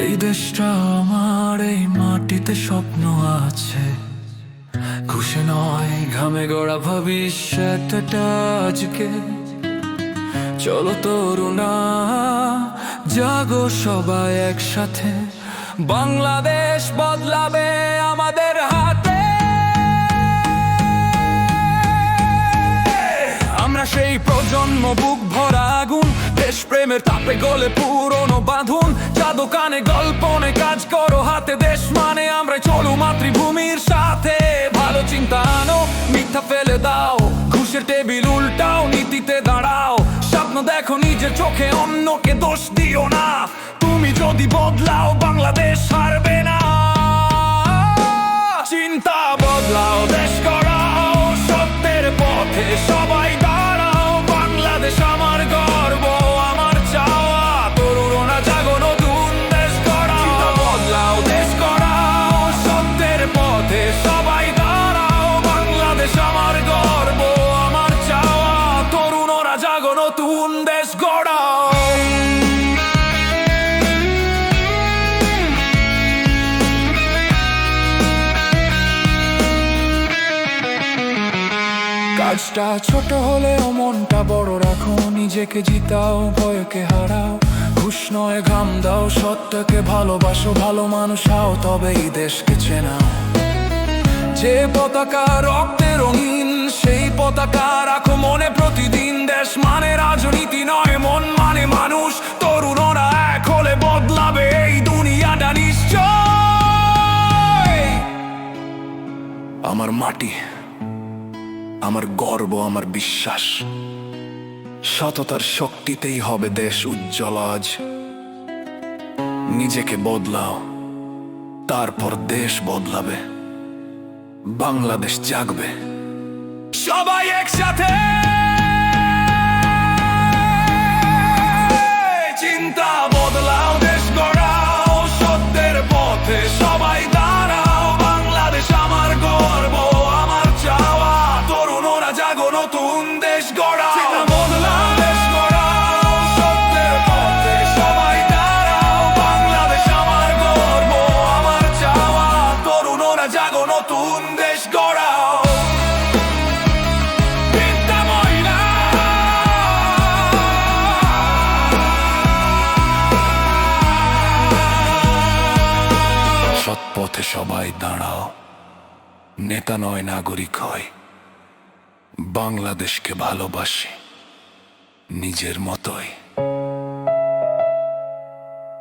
এই দেশটা আমার, এই মাটিতে স্বপ্ন আছে, খুশি নয় ঘামে গড়া ভবিষ্যৎটা আজকে। চলো তরুণা, জাগো সবাই একসাথে, বাংলাদেশ বদলাবে আমাদের হাতে। আমরা সেই প্রজন্ম, বুক ভরা আগুন, দেশ প্রেমের তাপে গলে পুরনো বাঁধন। জাদু কানে গল্প নে, কাজ করো হাতে, দেশ মানে আমরা। চলো মাতৃভূমির সাথে, ভালো চিন্তা আনো, মিথ্যা ফেলে দাও, ঘুষের টেবিল উল্টাও, নীতিতে দাঁড়াও। স্বপ্ন দেখো নিজের চোখে, অন্যকে দোষ দিও না। তুমি যদি বদলাও, বাংলাদেশ হারবে না। চিন্তা বদলাও, দেশ গড়াও, সত্যের পথে সবাই দাঁড়াও। বাংলাদেশ আমার গর্ব, আমার চাওয়া, তরুণরা জাগো, নতুন দেশ গড়াও। চিন্তা বদলাও, দেশ গড়াও, সত্যের পথে সবাই দাঁড়াও। বাংলাদেশ আমার গর্ব, আমার চাওয়া, তরুণরা জাগো, নতুন দেশ গড়াও। কাজটা ছোট হলেও মনটা বড় রাখো, নিজেকে জিতাও, ভয়কে হারাও। ঘুষ নয় ঘাম দাও, সত্যকে ভালোবাসো, ভালো মানুষ হও, তবেই দেশকে চেনাও। যে পতাকা রক্তে রঙিন, সেই পতাকা রাখো মনে প্রতিদিন। দেশ মানে রাজনীতি নয়, মন মানে মানুষ। তরুণরা এক হলে বদলাবে এই দুনিয়াটা নিশ্চয়। আমার মাটি, আমার গর্ব, আমার বিশ্বাস, সততার শক্তিতেই হবে দেশ উজ্জ্বল আজ। নিজেকে বদলাও, তারপর দেশ বদলাবে, বাংলাদেশ জাগবে। সবাই একসাথে চিন্তা বদলাও, দেশ গড়াও, সত্যের পথে সবাই দাঁড়াও। বাংলাদেশ আমার গর্ব, আমার চাওয়া, তরুণরা জাগো, নতুন দেশ গড়াও। চিন্তা বদলাও, দেশ গড়াও, সত্যের পথে সবাই দাঁড়াও। বাংলাদেশ আমার গর্ব, আমার চাওয়া, তরুণরা জাগো, নতুন দেশ গড়াও। সৎ পথে সবাই দাঁড়াও, নেতা নয় নাগরিক হয়। বাংলাদেশকে ভালোবাসি নিজের মতোই।